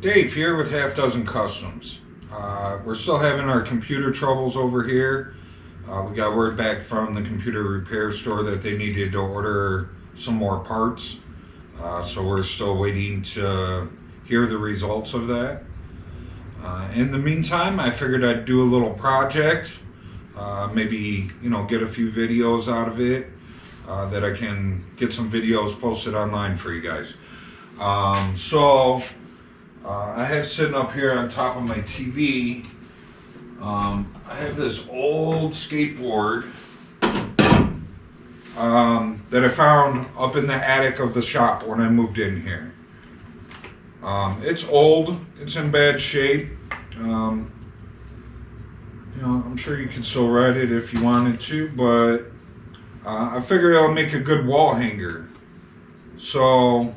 Dave here with Half Dozen Customs. We're still having our computer troubles over here. We got word back from the computer repair store that they needed to order some more parts. So we're still waiting to hear the results of that. In the meantime, I figured I'd do a little project. Maybe, get a few videos out of it that I can get some videos posted online for you guys. I have sitting up here on top of my TV, I have this old skateboard that I found up in the attic of the shop when I moved in here. It's old, it's in bad shape. I'm sure you can still ride it if you wanted to, but I figured I'll make a good wall hanger. So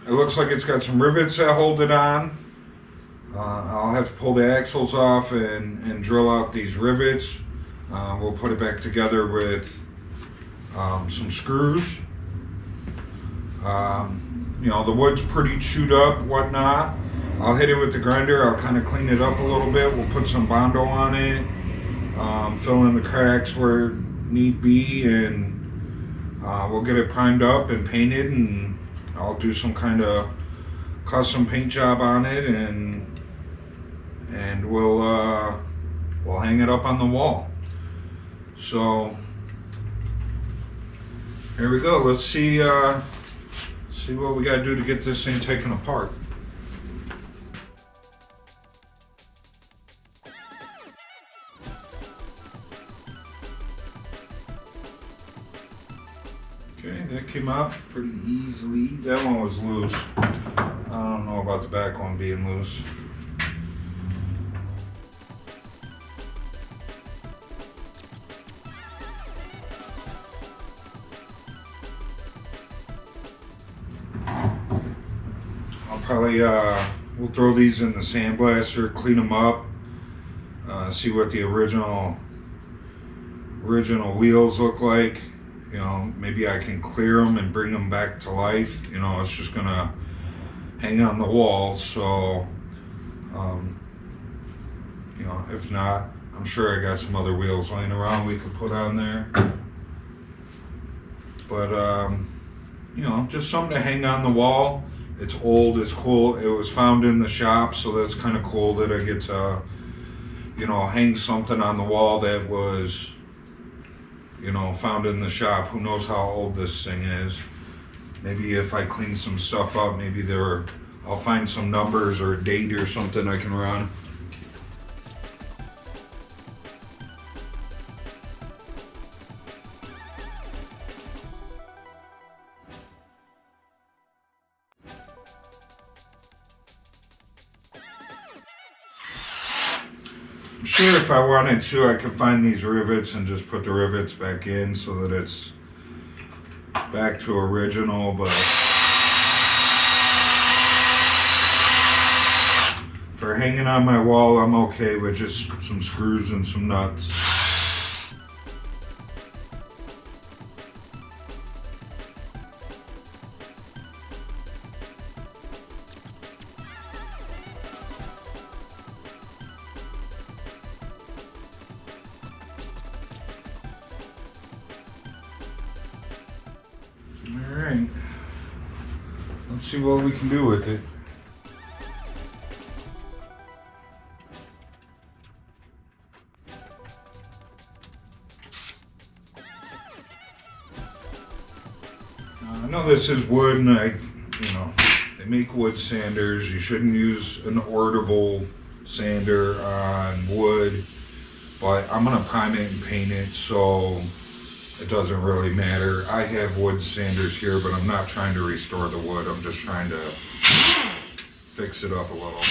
it looks like it's got some rivets that hold it on. I'll have to pull the axles off and drill out these rivets. We'll put it back together with some screws. The wood's pretty chewed up, whatnot. I'll hit it with the grinder. I'll kind of clean it up a little bit. We'll put some Bondo on it, fill in the cracks where need be, and we'll get it primed up and painted, and I'll do some kind of custom paint job on it, and we'll hang it up on the wall. So here we go. Let's see what we got to do to get this thing taken apart. Okay, that came out pretty easily. That one was loose. I don't know about the back one being loose. I'll probably, we'll throw these in the sandblaster, clean them up, see what the original wheels look like. Maybe I can clear them and bring them back to life. It's just gonna hang on the wall. So, if not, I'm sure I got some other wheels laying around we could put on there. But, just something to hang on the wall. It's old, it's cool. It was found in the shop, so that's kind of cool that I get to, hang something on the wall that was, found in the shop. Who knows how old this thing is. Maybe if I clean some stuff up, maybe I'll find some numbers or a date or something I can run. I'm sure if I wanted to, I could find these rivets and just put the rivets back in so that it's back to original, but for hanging on my wall, I'm okay with just some screws and some nuts. Alright, let's see what we can do with it. I know this is wood, and they make wood sanders. You shouldn't use an ortable sander on wood, but I'm gonna prime it and paint it, so it doesn't really matter. I have wood sanders here, but I'm not trying to restore the wood. I'm just trying to fix it up a little.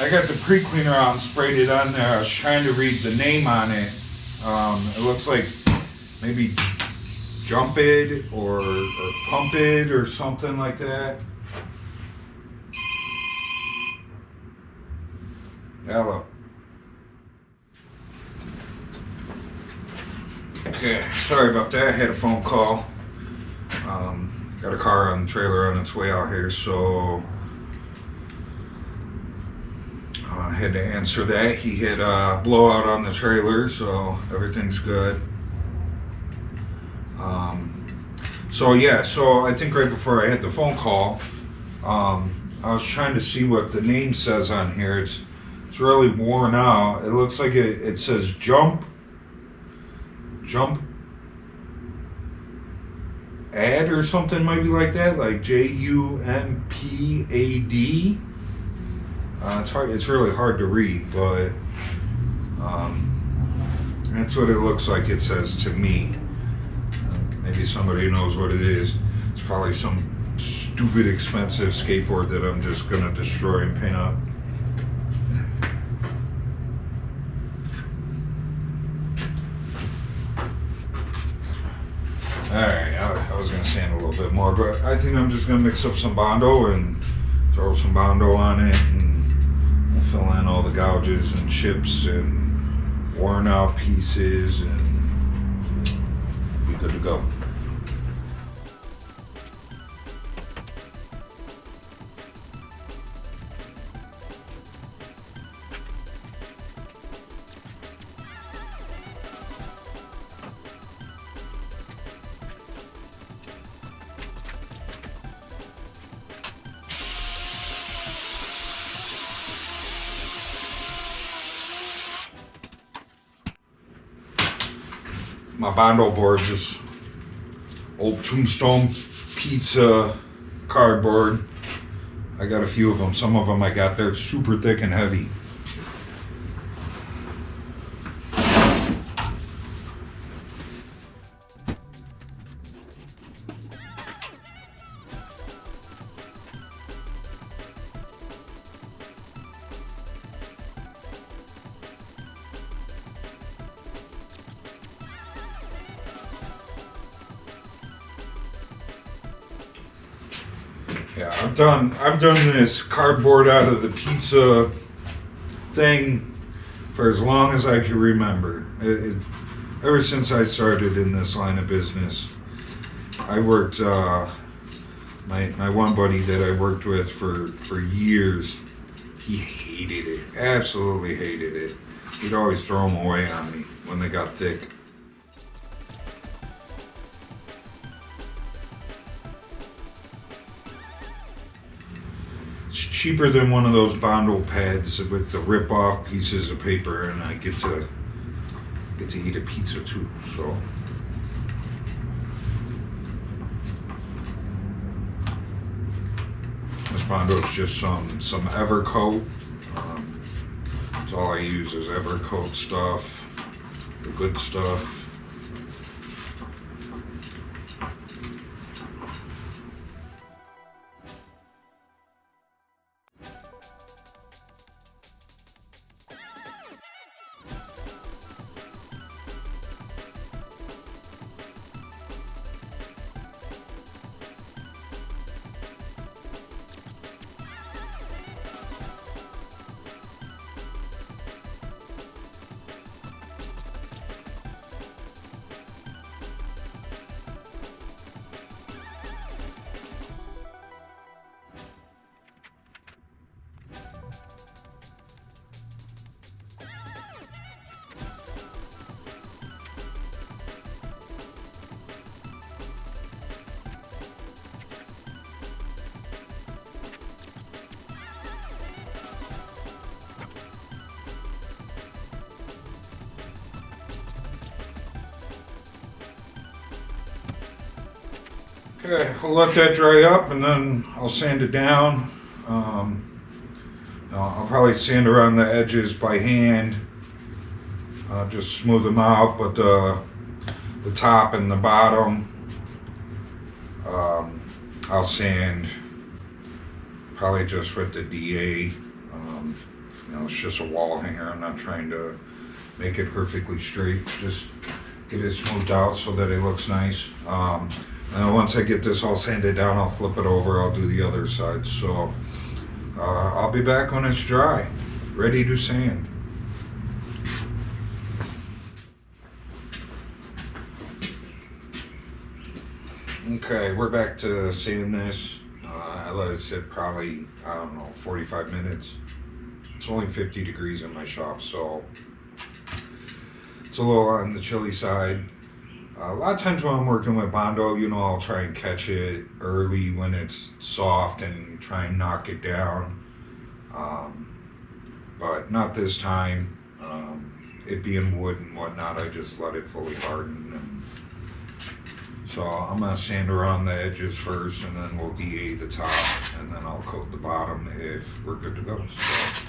I got the pre-cleaner on, sprayed it on there. I was trying to read the name on it. It looks like maybe Jump It or Pump It or something like that. Hello. Okay, sorry about that. I had a phone call. Got a car on the trailer on its way out here, so I had to answer that. He had a blowout on the trailer, so everything's good. So yeah, so I think right before I had the phone call, I was trying to see what the name says on here. It's really worn out. It looks like it says Jump Ad or something, maybe like that, like JUMPAD. It's hard. It's really hard to read, but that's what it looks like. It says to me. Maybe somebody knows what it is. It's probably some stupid expensive skateboard that I'm just gonna destroy and paint up. Alright, I was going to sand a little bit more, but I think I'm just going to mix up some Bondo and throw some Bondo on it and fill in all the gouges and chips and worn out pieces and be good to go. My Bondo board, just old Tombstone pizza cardboard. I got a few of them. Some of them I got, they're super thick and heavy. Yeah, I've done this cardboard out of the pizza thing for as long as I can remember. Ever since I started in this line of business, I worked. My one buddy that I worked with for years, he hated it. Absolutely hated it. He'd always throw them away on me when they got thick. It's cheaper than one of those Bondo pads with the rip-off pieces of paper, and I get to eat a pizza too. So this Bondo is just some Evercoat. That's all I use is Evercoat stuff, the good stuff. Okay, I'll let that dry up and then I'll sand it down. I'll probably sand around the edges by hand, just smooth them out, but the top and the bottom, I'll sand probably just with the DA. You know, it's just a wall hanger. I'm not trying to make it perfectly straight. Just get it smoothed out so that it looks nice. And once I get this all sanded down, I'll flip it over. I'll do the other side. So I'll be back when it's dry, ready to sand. Okay, we're back to sand this. I let it sit probably, I don't know, 45 minutes. It's only 50 degrees in my shop, so it's a little on the chilly side. A lot of times when I'm working with Bondo, you know, I'll try and catch it early when it's soft and try and knock it down. But not this time. It being wood and whatnot, I just let it fully harden. And so I'm gonna sand around the edges first, and then we'll DA the top, and then I'll coat the bottom if we're good to go. So.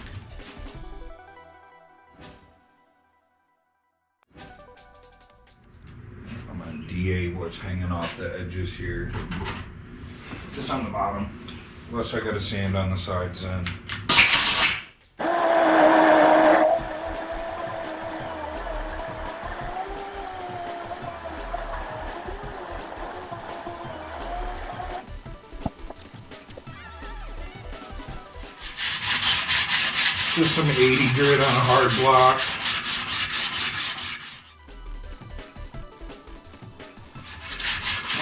DA what's hanging off the edges here, just on the bottom, unless I got to sand on the sides then. Just some 80 grit on a hard block.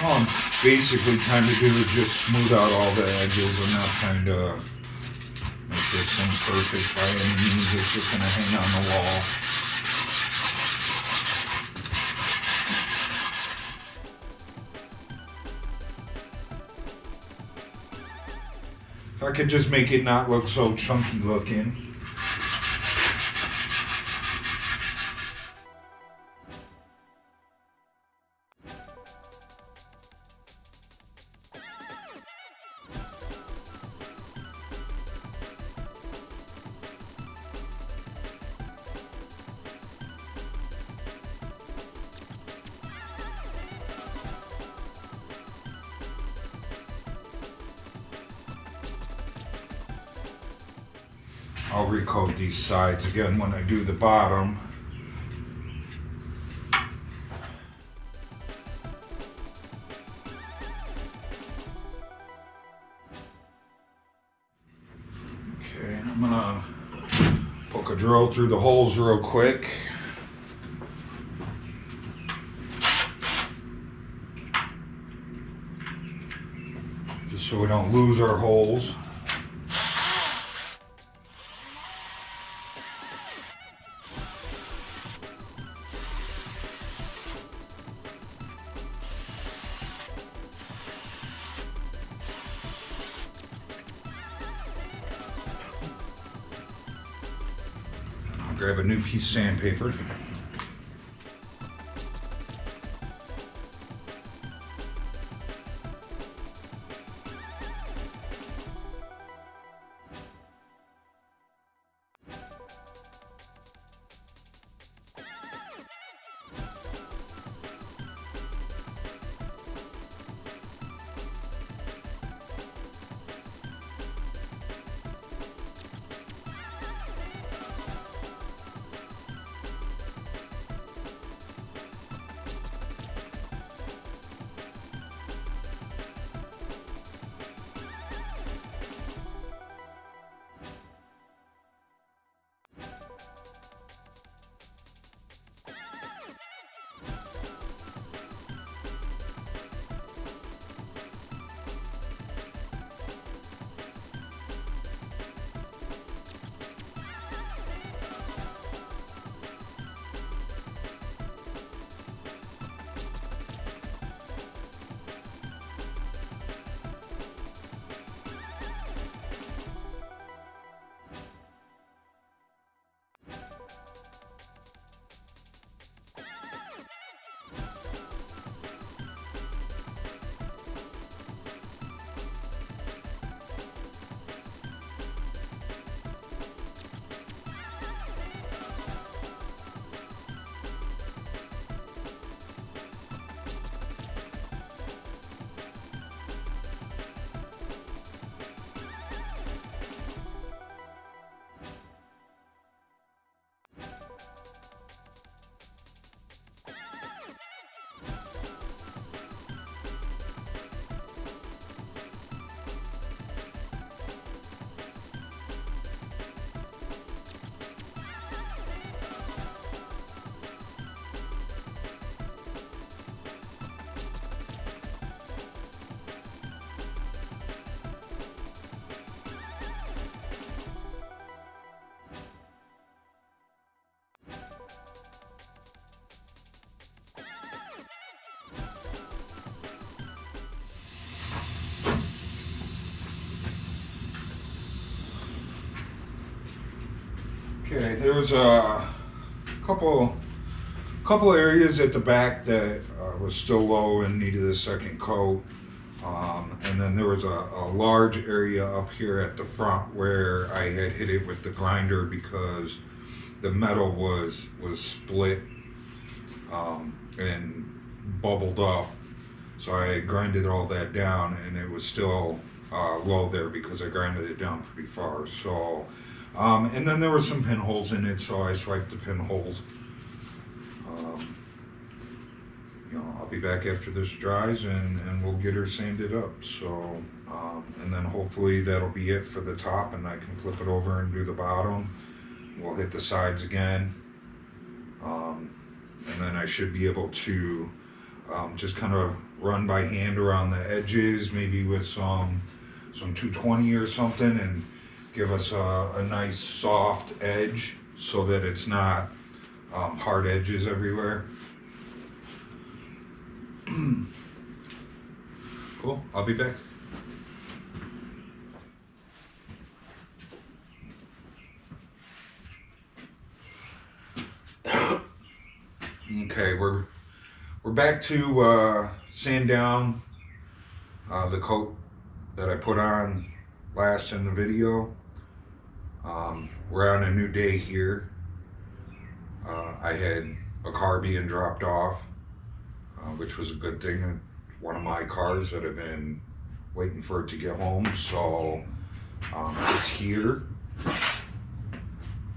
All I'm basically trying to do is just smooth out all the edges. I'm not trying to make this thing perfect by any means. It's just going to hang on the wall. If I could just make it not look so chunky looking. I'll recoat these sides again when I do the bottom. Okay, I'm gonna poke a drill through the holes real quick. Just so we don't lose our holes. Grab a new piece of sandpaper. Okay, there was a couple areas at the back that was still low and needed a second coat. And then there was a large area up here at the front where I had hit it with the grinder because the metal was split and bubbled up. So I grinded all that down, and it was still low there because I grinded it down pretty far. So, and then there were some pinholes in it, so I swiped the pinholes. I'll be back after this dries, and we'll get her sanded up. So, and then hopefully that'll be it for the top, and I can flip it over and do the bottom. We'll hit the sides again, and then I should be able to just kind of run by hand around the edges, maybe with some 220 or something, and give us a nice soft edge so that it's not hard edges everywhere. Cool, I'll be back. Okay, we're back to sand down the coat that I put on last in the video. We're on a new day here. I had a car being dropped off, which was a good thing. One of my cars that have been waiting for it to get home, so it's here.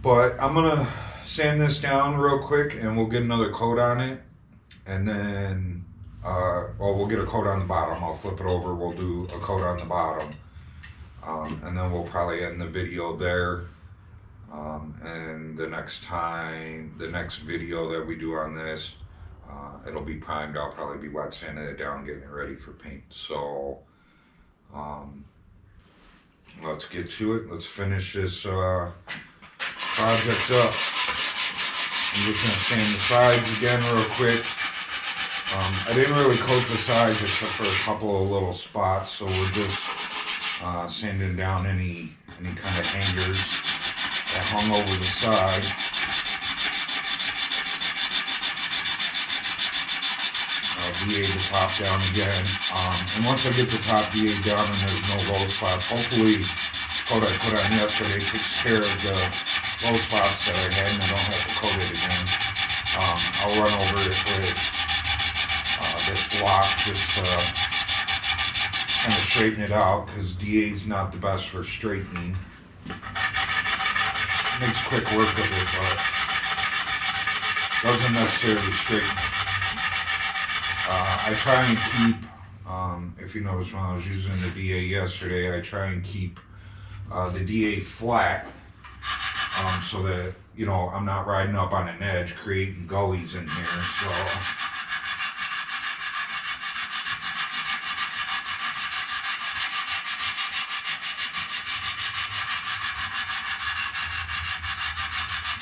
But I'm gonna sand this down real quick, and we'll get another coat on it, and then we'll get a coat on the bottom. I'll flip it over, we'll do a coat on the bottom, and then we'll probably end the video there. And the next video that we do on this, it'll be primed. I'll probably be wet sanding it down, getting it ready for paint. So let's get to it. Let's finish this project up. I'm just gonna sand the sides again real quick. I didn't really coat the sides except for a couple of little spots, so we're just sanding down any kind of hangers that hung over the side. VA the top down again, and once I get the top VA down and there's no low spots, hopefully the coat I put on yesterday takes care of the low spots that I had and I don't have to coat it again. I'll run over it with this block just to kind of straighten it out, because DA is not the best for straightening. Makes quick work of it, but doesn't necessarily straighten it. I try and keep, if you notice when I was using the DA yesterday, I try and keep the DA flat, so that, you know, I'm not riding up on an edge creating gullies in here. So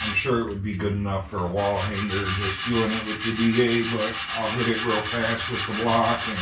I'm sure it would be good enough for a wall hanger just doing it with the DA, but I'll hit it real fast with the block and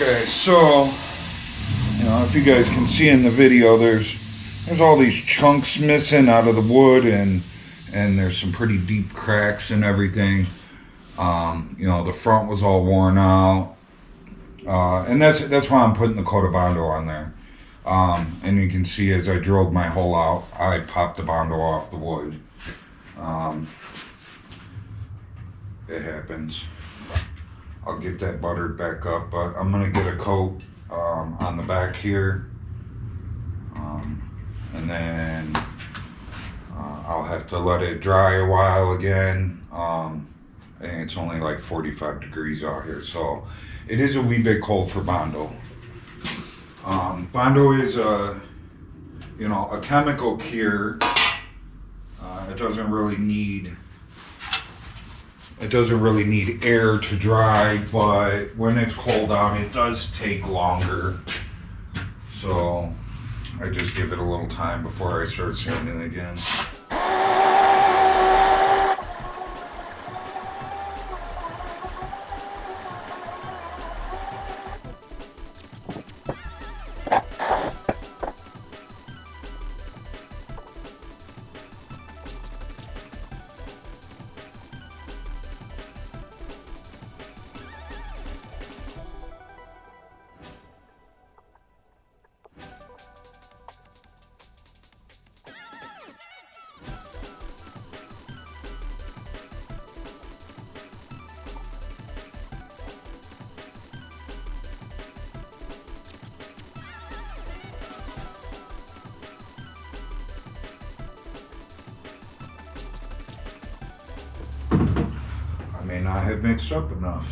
Okay, so, you know, if you guys can see in the video, there's all these chunks missing out of the wood, and there's some pretty deep cracks and everything. You know, the front was all worn out, and that's why I'm putting the coat of Bondo on there. And you can see as I drilled my hole out, I popped the Bondo off the wood. It happens. I'll get that buttered back up, but I'm gonna get a coat on the back here, and then I'll have to let it dry a while again. I think it's only like 45 degrees out here, so it is a wee bit cold for Bondo. Bondo is a chemical cure. It doesn't really need air to dry, but when it's cold out, it does take longer. So I just give it a little time before I start sanding again. I may not have mixed up enough.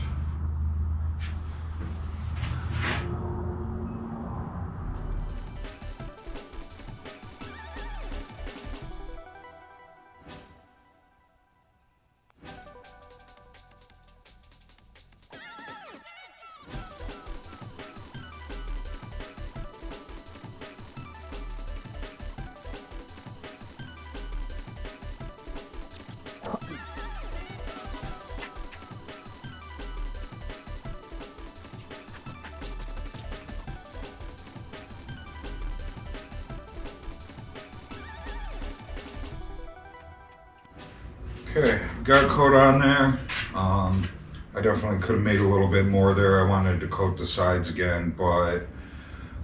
Okay, got a coat on there. I definitely could have made a little bit more there. I wanted to coat the sides again, but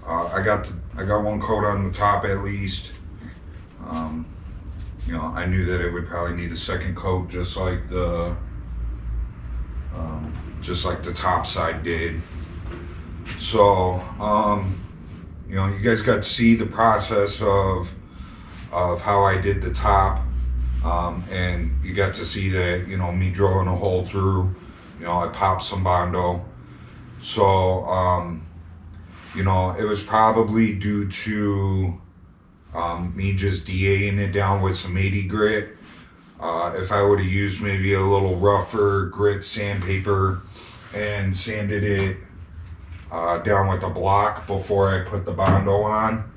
I got one coat on the top at least. You know, I knew that it would probably need a second coat, just like the top side did. So, you know, you guys got to see the process of how I did the top. And you got to see that, you know, me drilling a hole through, you know, I popped some Bondo. So, you know, it was probably due to me just DAing it down with some 80 grit. If I would have used maybe a little rougher grit sandpaper and sanded it down with a block before I put the Bondo on,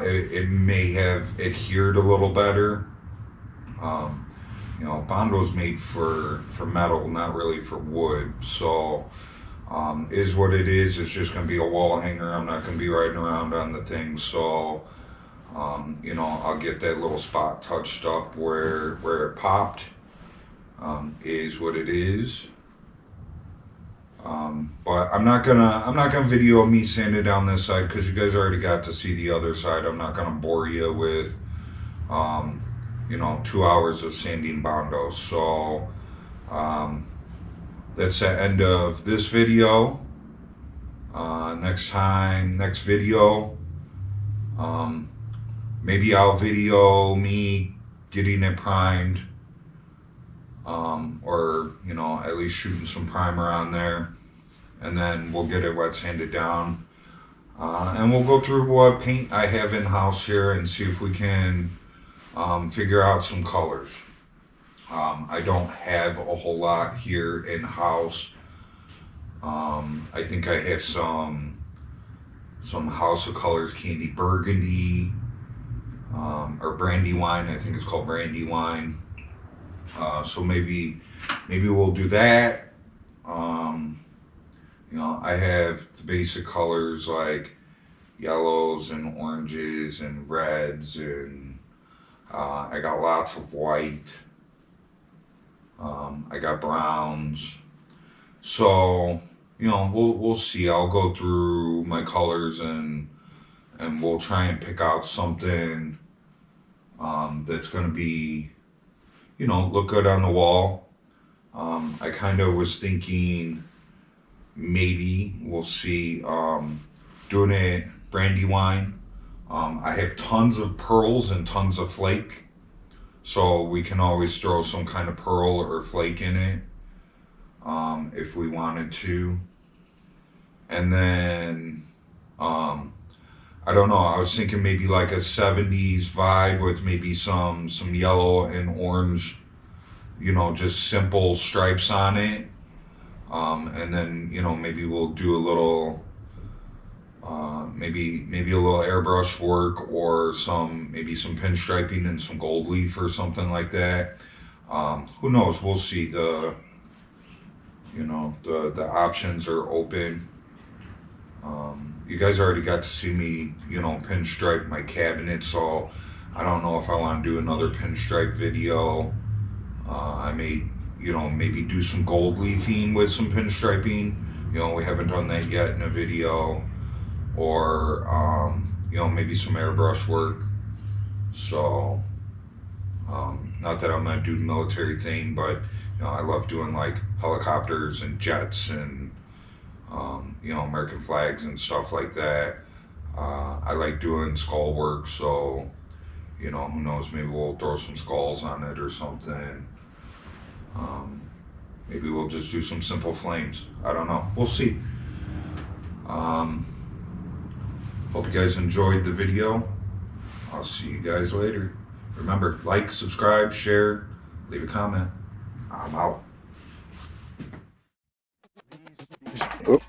it may have adhered a little better. You know, Bondo's made for metal, not really for wood. So, is what it is. It's just going to be a wall hanger. I'm not going to be riding around on the thing. So, you know, I'll get that little spot touched up where it popped. Is what it is. But I'm not gonna video me sanding down this side because you guys already got to see the other side. I'm not gonna bore you with, you know, 2 hours of sanding Bondo. So that's the end of this video. Next video, maybe I'll video me getting it primed, or, you know, at least shooting some primer on there, and then we'll get it wet sanded down, and we'll go through what paint I have in house here and see if we can figure out some colors. I don't have a whole lot here in house. I think I have some House of Colors Candy Burgundy, or Brandywine. I think it's called Brandywine. So maybe we'll do that. You You know, I have the basic colors like yellows and oranges and reds, and I got lots of white. I got browns. So, you know, we'll see. I'll go through my colors and we'll try and pick out something that's going to be, you know, look good on the wall. I kind of was thinking maybe we'll see doing it Brandywine. I have tons of pearls and tons of flake, so we can always throw some kind of pearl or flake in it if we wanted to. And then I don't know, I was thinking maybe like a 70s vibe with maybe some yellow and orange, you know, just simple stripes on it. And then, you know, maybe we'll do a little maybe a little airbrush work, or maybe some pinstriping and some gold leaf or something like that. Who knows? We'll see. The options are open. You guys already got to see me, you know, pinstripe my cabinet, so I don't know if I want to do another pinstripe video. I may, you know, maybe do some gold leafing with some pinstriping. You know, we haven't done that yet in a video. Or, you know, maybe some airbrush work. So, not that I'm gonna do the military thing, but, you know, I love doing like helicopters and jets and, you know, American flags and stuff like that. I like doing skull work, so, you know, who knows, maybe we'll throw some skulls on it or something. Maybe we'll just do some simple flames. I don't know. We'll see. Hope you guys enjoyed the video. I'll see you guys later. Remember, like, subscribe, share, leave a comment. I'm out. Oop.